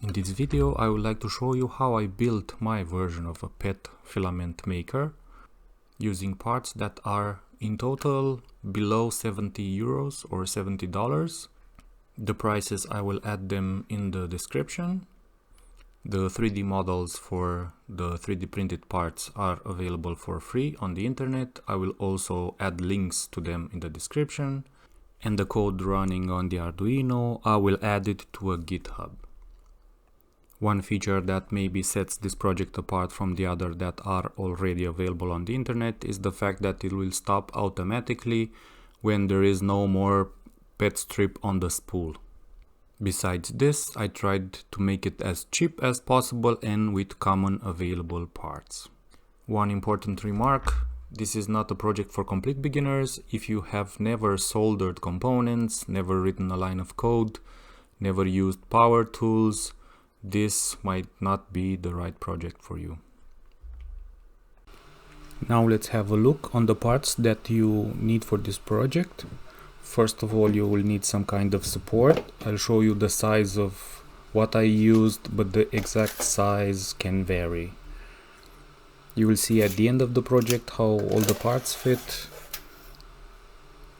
In this video I would like to show you how I built my version of a PET filament maker using parts that are in total below 70 euros or $70. The prices, I will add them in the description. The 3D models for the 3D printed parts are available for free on the internet. I will also add links to them in the description. And the code running on the Arduino, I will add it to a GitHub. One feature that maybe sets this project apart from the other that are already available on the internet is the fact that it will stop automatically when there is no more PET strip on the spool. Besides this, I tried to make it as cheap as possible and with common available parts. One important remark: this is not a project for complete beginners. If you have never soldered components, never written a line of code, never used power tools, this might not be the right project for you. Now let's have a look on the parts that you need for this project. First of all, you will need some kind of support. I'll show you the size of what I used, but the exact size can vary. You will see at the end of the project how all the parts fit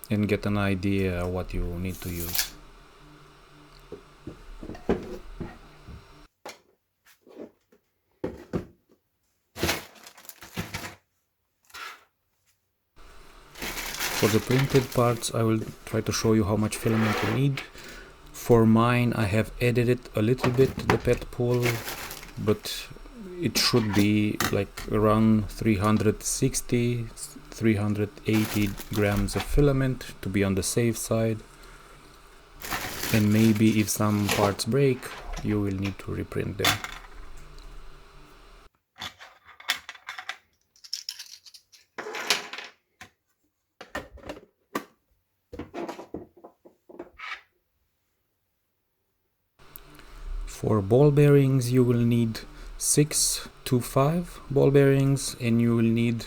and get an idea what you need to use. For the printed parts, I will try to show you how much filament you need. For mine, I have edited a little bit the PET pool, but it should be like around 360-380 grams of filament to be on the safe side. And maybe if some parts break, you will need to reprint them. For ball bearings, you will need 6 to 5 ball bearings, and you will need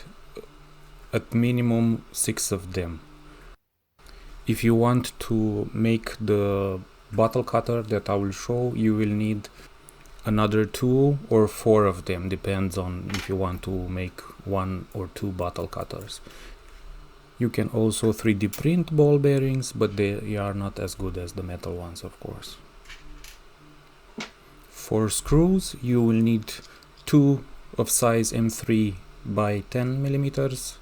at minimum 6 of them. If you want to make the bottle cutter that I will show, you will need another 2 or 4 of them, depends on if you want to make 1 or 2 bottle cutters. You can also 3D print ball bearings, but they are not as good as the metal ones, of course. For screws, you will need 2 of size M3 by 10 millimeters.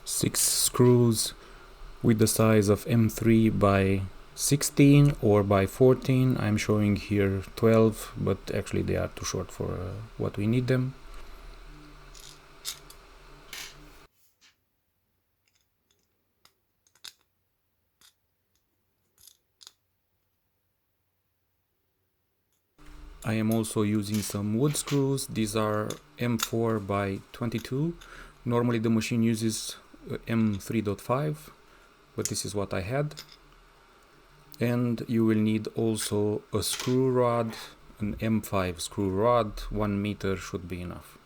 Six screws with the size of M3 by 16 or by 14. I'm showing here 12, but actually they are too short for what we need them. I am also using some wood screws. These are M4 by 22. Normally the machine uses M3.5, but this is what I had. And you will need also a screw rod, an M5 screw rod. 1 meter should be enough.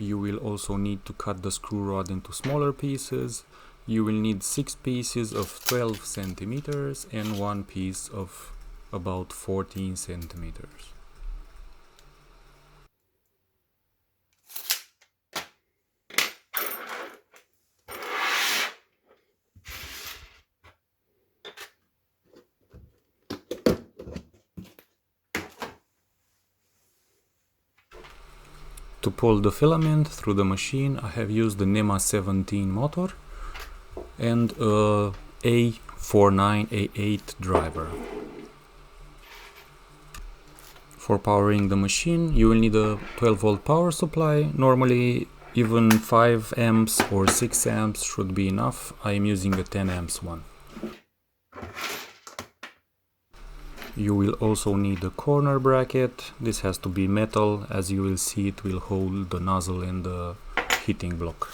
You will also need to cut the screw rod into smaller pieces. You will need 6 pieces of 12 centimeters and 1 piece of about 14 centimeters. To pull the filament through the machine, I have used the NEMA 17 motor and a A49A8 driver. For powering the machine, you will need a 12-volt power supply. Normally even 5 amps or 6 amps should be enough. I am using a 10 amps one. You will also need a corner bracket. This has to be metal, as you will see it will hold the nozzle and the heating block.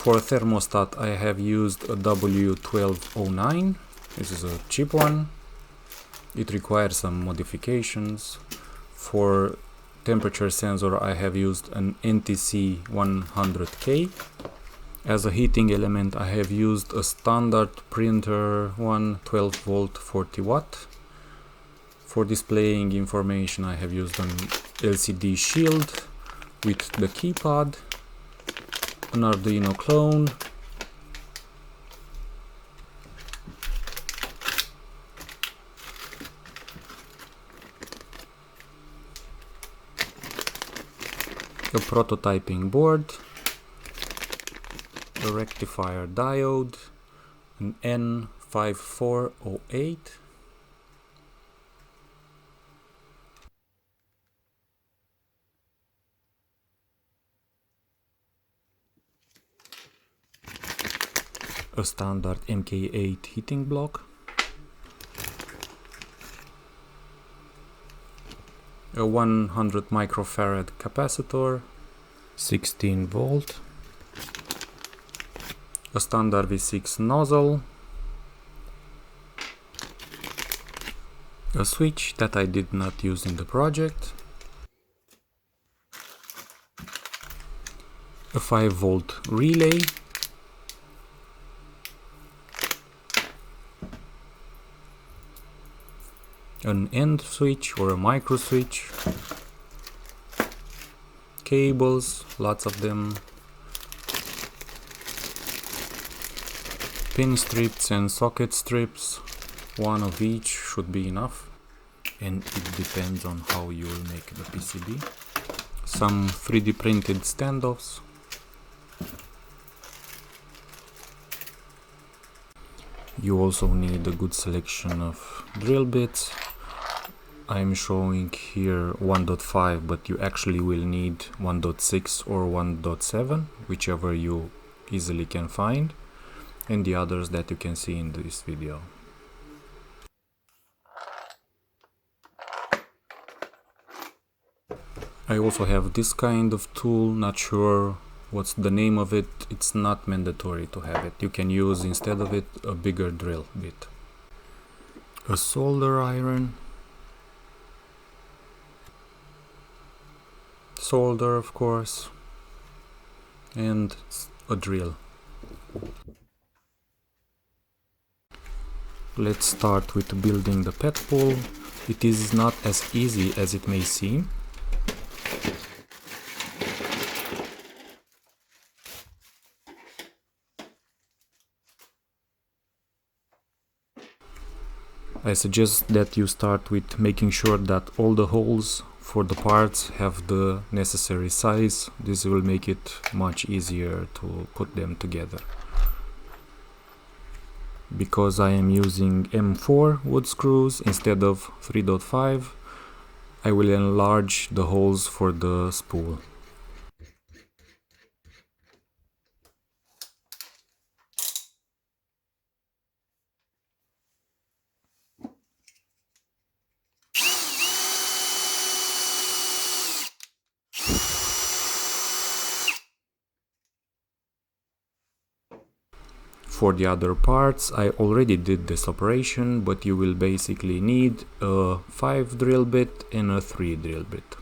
For a thermostat, I have used a W1209. This is a cheap one. It requires some modifications. For temperature sensor I have used an NTC 100K. As a heating element I have used a standard printer one 12 volt 40 watt. For displaying information I have used an LCD shield with the keypad, an Arduino clone, a prototyping board, a rectifier diode, an N5408, a standard MK8 heating block, a 100 microfarad capacitor, 16 volt, a standard V6 nozzle, a switch that I did not use in the project, a 5 volt relay, an end switch or a micro switch, cables, lots of them, pin strips and socket strips, one of each should be enough, and it depends on how you will make the PCB. Some 3D printed standoffs, you also need a good selection of drill bits. I'm showing here 1.5, but you actually will need 1.6 or 1.7, whichever you easily can find, and the others that you can see in this video. I also have this kind of tool, not sure what's the name of it, it's not mandatory to have it. You can use instead of it a bigger drill bit. A solder iron, solder of course, and a drill. Let's start with building the pet pool. It is not as easy as it may seem. I suggest that you start with making sure that all the holes for the parts have the necessary size. This will make it much easier to put them together. Because I am using M4 wood screws instead of 3.5, I will enlarge the holes for the spool. For the other parts, I already did this operation, but you will basically need a 5 drill bit and a 3 drill bit.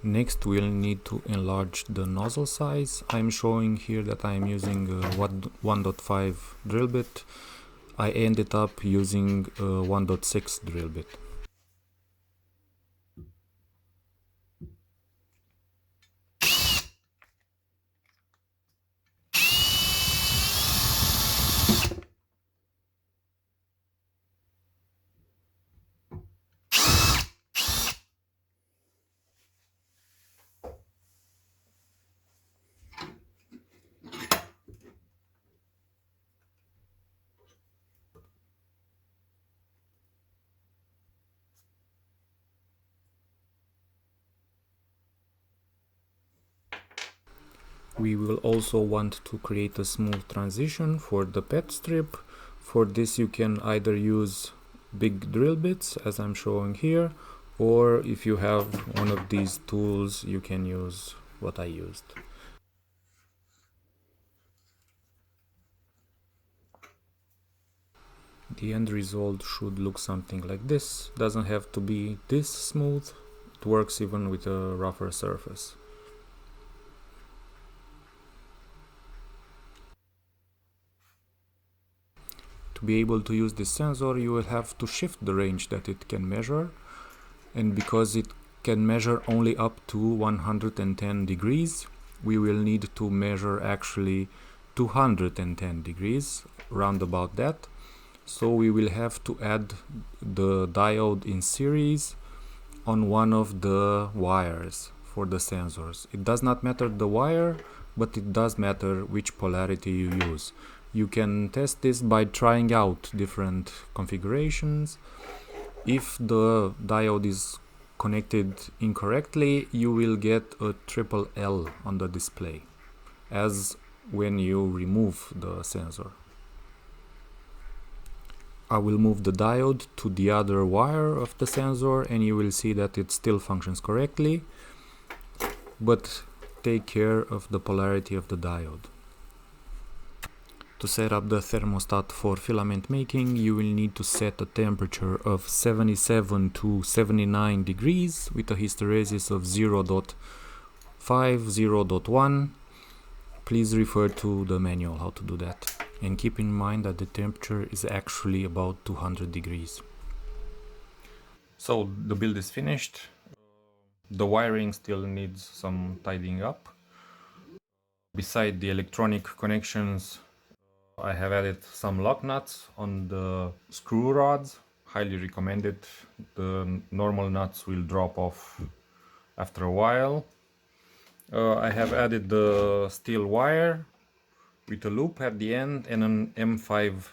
Next we'll need to enlarge the nozzle size. I'm showing here that I'm using a 1.5 drill bit. I ended up using a 1.6 drill bit. We will also want to create a smooth transition for the PET strip. For this you can either use big drill bits as I'm showing here, or if you have one of these tools you can use what I used. The end result should look something like this. Doesn't have to be this smooth, it works even with a rougher surface. To be able to use this sensor you will have to shift the range that it can measure, and because it can measure only up to 110 degrees we will need to measure actually 210 degrees, round about that. So we will have to add the diode in series on one of the wires for the sensors. It does not matter the wire, but it does matter which polarity you use. You can test this by trying out different configurations. If the diode is connected incorrectly, you will get a triple L on the display, as when you remove the sensor. I will move the diode to the other wire of the sensor and you will see that it still functions correctly, but take care of the polarity of the diode. To set up the thermostat for filament making, you will need to set a temperature of 77 to 79 degrees with a hysteresis of 0.5, 0.1. Please refer to the manual how to do that. And keep in mind that the temperature is actually about 200 degrees. So the build is finished. The wiring still needs some tidying up. Beside the electronic connections, I have added some lock nuts on the screw rods. Highly recommended. The normal nuts will drop off after a while. I have added the steel wire with a loop at the end and an M5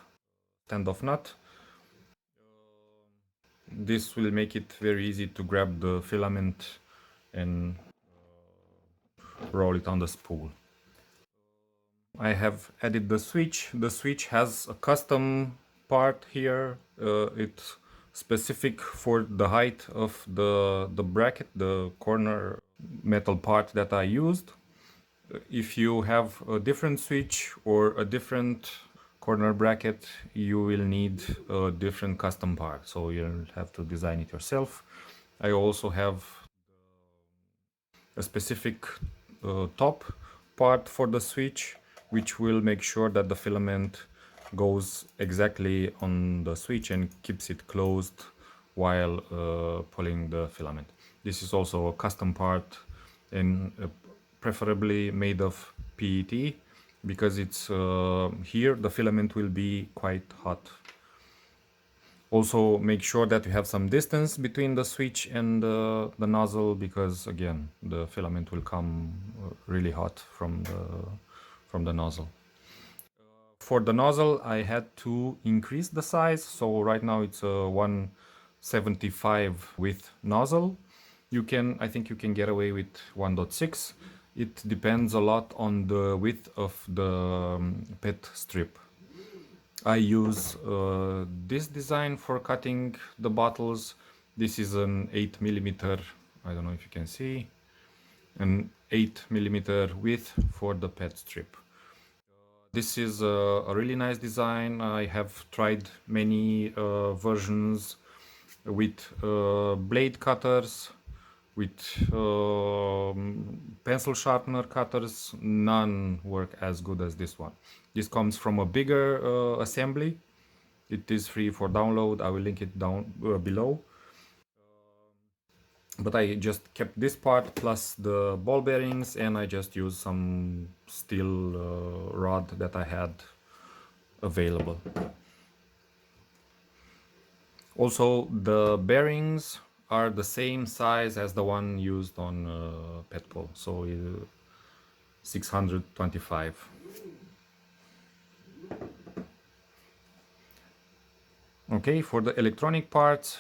standoff nut. This will make it very easy to grab the filament and roll it on the spool. I have added the switch. The switch has a custom part here. It's specific for the height of the bracket, the corner metal part that I used. If you have a different switch or a different corner bracket, you will need a different custom part, so you'll have to design it yourself. I also have a specific top part for the switch, which will make sure that the filament goes exactly on the switch and keeps it closed while pulling the filament. This is also a custom part and preferably made of PET, because it's here the filament will be quite hot. Also make sure that you have some distance between the switch and the nozzle, because again the filament will come really hot from the nozzle. For the nozzle, I had to increase the size, so right now it's a 175 width nozzle. I think you can get away with 1.6. It depends a lot on the width of the PET strip. I use this design for cutting the bottles. This is an 8 millimeter, I don't know if you can see, an 8 millimeter width for the PET strip. This is a really nice design. I have tried many versions with blade cutters, with pencil sharpener cutters. None work as good as this one. This comes from a bigger assembly. It is free for download. I will link it down below. But I just kept this part plus the ball bearings, and I just used some steel rod that I had available. Also, the bearings are the same size as the one used on pet pole, so 625. Okay, for the electronic parts,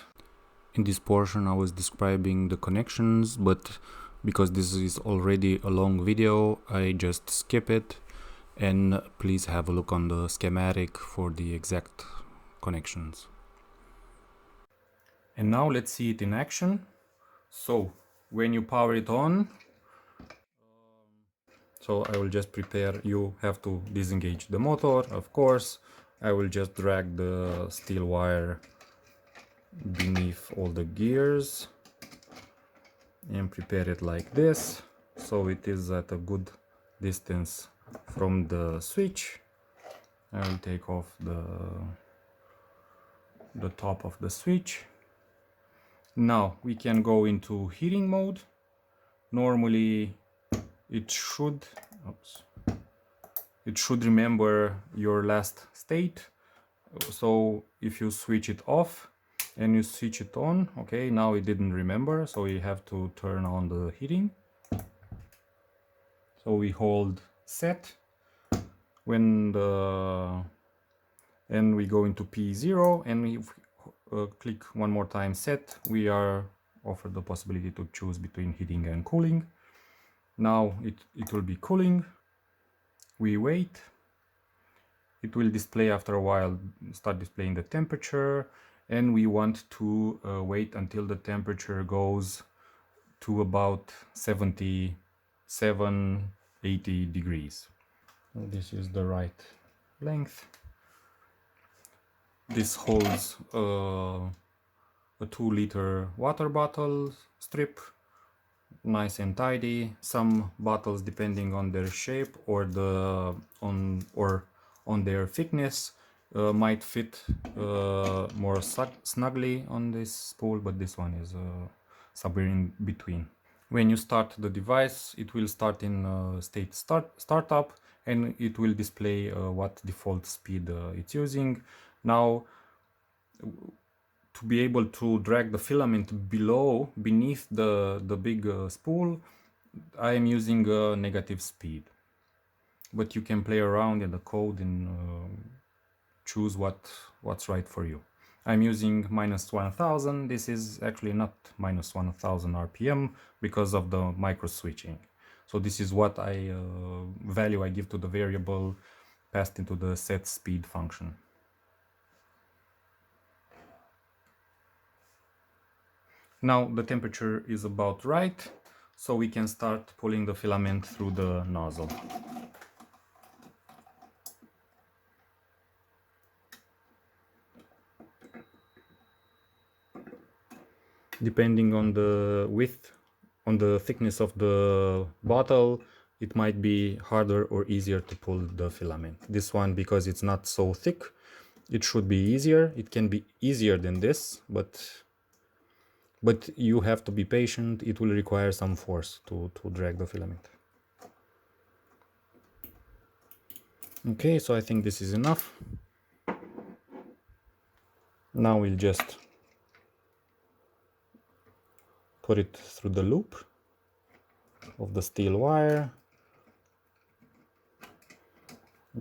in this portion I was describing the connections, but because this is already a long video, I just skip it, and please have a look on the schematic for the exact connections. And now let's see it in action. So when you power it on, so I will just prepare, you have to disengage the motor, of course. I will just drag the steel wire beneath all the gears and prepare it like this, so it is at a good distance from the switch. I will take off the top of the switch. Now we can go into heating mode. Normally it should remember your last state. So if you switch it off and you switch it on, okay, now it didn't remember, so you have to turn on the heating. So we hold set and we go into P0, and we click one more time set. We are offered the possibility to choose between heating and cooling. Now it will be cooling. We wait. It will display after a while, start displaying the temperature, and we want to wait until the temperature goes to about 77, 80 degrees. This is the right length. This holds a 2-liter water bottle strip, nice and tidy. Some bottles, depending on their shape or on their thickness, might fit more snugly on this spool, but this one is somewhere in between. When you start the device, it will start in state startup, and it will display what default speed it's using. Now, to be able to drag the filament beneath the big spool, I am using a negative speed. But you can play around in the code and choose what's right for you. I'm using -1000. This is actually not -1000 RPM because of the micro switching. So this is what value I give to the variable passed into the set speed function. Now the temperature is about right, so we can start pulling the filament through the nozzle. Depending on the width, on the thickness of the bottle, it might be harder or easier to pull the filament. This one, because it's not so thick, it should be easier. It can be easier than this, but you have to be patient. It will require some force to drag the filament. Okay, so I think this is enough. Now we'll just put it through the loop of the steel wire.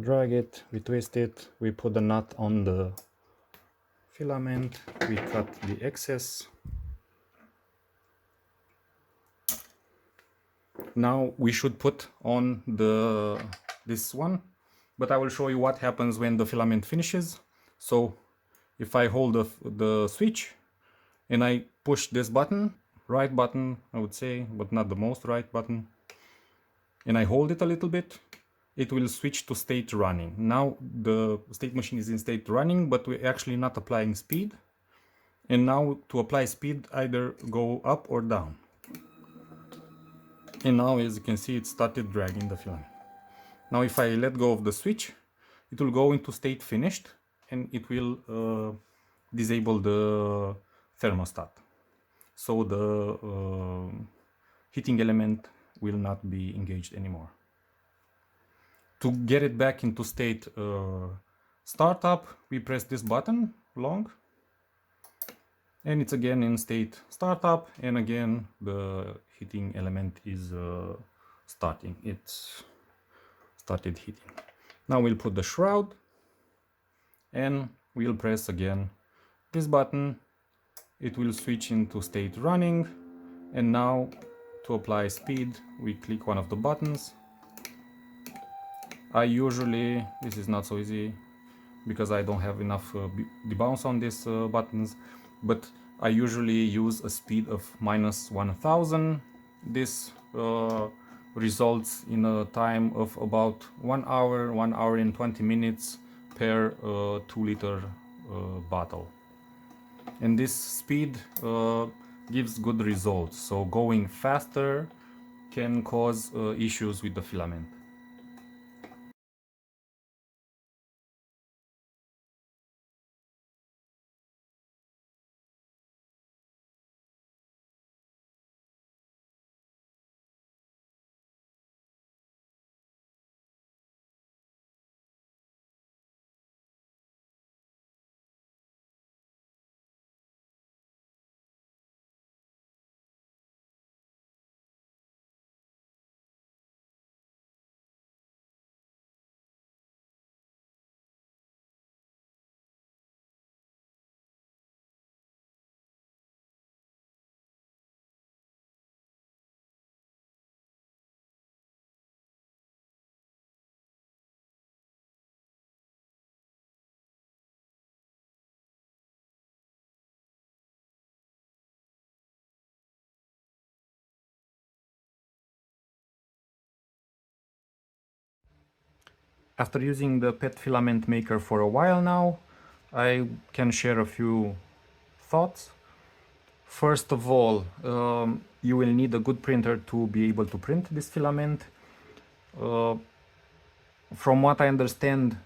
drag it, we twist it, we put the nut on the filament, we cut the excess. Now we should put on this one, but I will show you what happens when the filament finishes. So if I hold the switch and I push this button, right button I would say, but not the most right button, and I hold it a little bit, it will switch to state running. Now the state machine is in state running, but we're actually not applying speed. And now to apply speed, either go up or down. And now, as you can see, it started dragging the filament. Now if I let go of the switch, it will go into state finished and it will disable the thermostat. So the heating element will not be engaged anymore. To get it back into state startup, we press this button long and it's again in state startup, and again the heating element is starting. It's started heating. Now we'll put the shroud and we'll press again this button. It will switch into state running, and now to apply speed we click one of the buttons. I usually, this is not so easy because I don't have enough debounce on these buttons, but I usually use a speed of -1000. This results in a time of about 1 hour, 1 hour and 20 minutes per 2-liter bottle. And this speed gives good results, so going faster can cause issues with the filament. After using the PET filament maker for a while now, I can share a few thoughts. First of all, you will need a good printer to be able to print this filament. From what I understand,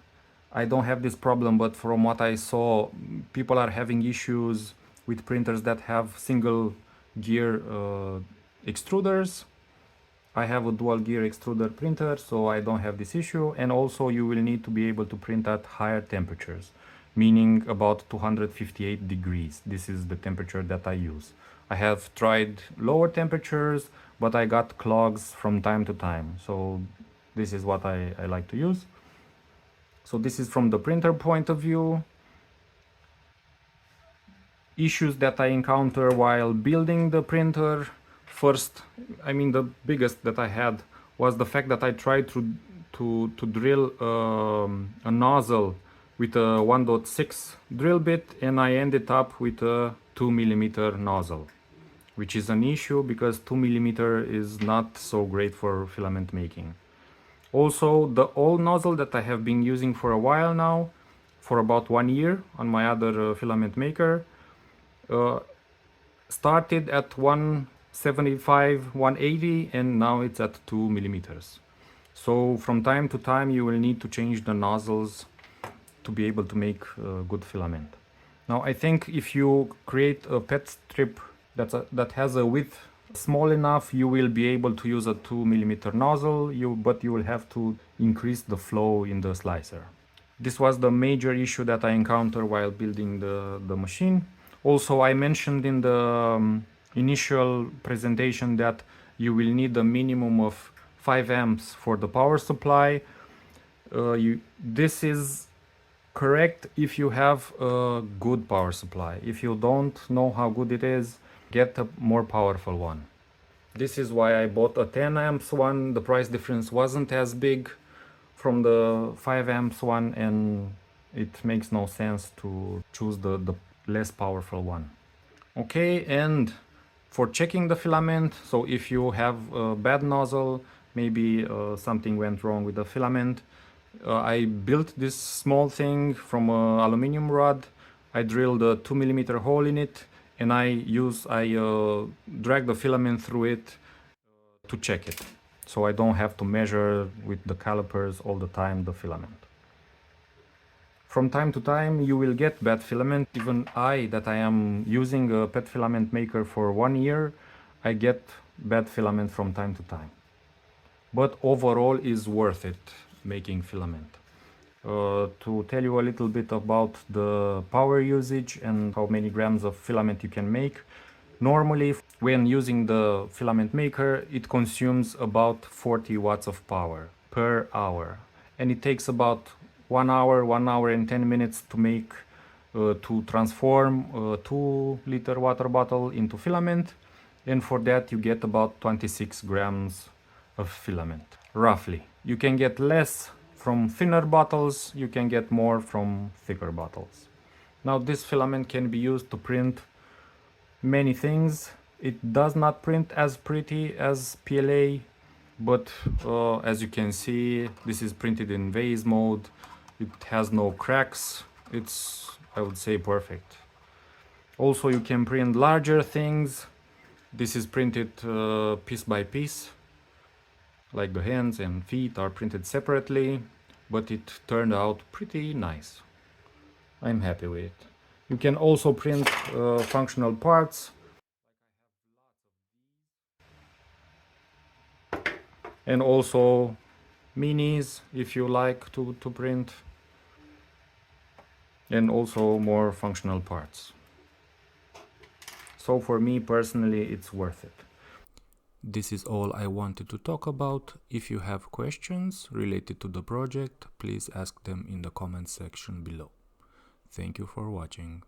I don't have this problem, but from what I saw, people are having issues with printers that have single gear extruders. I have a dual gear extruder printer, so I don't have this issue. And also you will need to be able to print at higher temperatures, meaning about 258 degrees. This is the temperature that I use. I have tried lower temperatures, but I got clogs from time to time. So this is what I like to use. So this is from the printer point of view. Issues that I encounter while building the printer. First, I mean the biggest that I had was the fact that I tried to drill a nozzle with a 1.6 drill bit, and I ended up with a 2mm nozzle, which is an issue because 2mm is not so great for filament making. Also, the old nozzle that I have been using for a while now, for about 1 year on my other filament maker, started at 175, 180, and now it's at 2mm. So from time to time you will need to change the nozzles to be able to make good filament. Now I think if you create a PET strip that has a width small enough, you will be able to use a 2mm nozzle, but you will have to increase the flow in the slicer. This was the major issue that I encountered while building the machine. Also, I mentioned in the initial presentation that you will need a minimum of 5 amps for the power supply. This is correct if you have a good power supply. If you don't know how good it is, get a more powerful one. This is why I bought a 10 amps one. The price difference wasn't as big from the 5 amps one, and it makes no sense to choose the less powerful one. Okay, and for checking the filament, so if you have a bad nozzle, maybe something went wrong with the filament, I built this small thing from an aluminum rod. I drilled a 2mm hole in it, and I drag the filament through it to check it, so I don't have to measure with the calipers all the time the filament. From time to time you will get bad filament. Even that I am using a PET filament maker for 1 year, I get bad filament from time to time. But overall is worth it making filament. To tell you a little bit about the power usage and how many grams of filament you can make. Normally, when using the filament maker, it consumes about 40 watts of power per hour. And it takes about 1 hour, 1 hour and 10 minutes to make, to transform a 2-liter water bottle into filament. And for that you get about 26 grams of filament, roughly. You can get less from thinner bottles, you can get more from thicker bottles. Now this filament can be used to print many things. It does not print as pretty as PLA, but as you can see, this is printed in vase mode. It has no cracks. It's, I would say, perfect. Also, you can print larger things. This is printed piece by piece, like the hands and feet are printed separately, but it turned out pretty nice. I'm happy with it. You can also print functional parts. And also minis if you like to print. And also more functional parts. So for me personally, it's worth it. This is all I wanted to talk about. If you have questions related to the project, please ask them in the comment section below. Thank you for watching.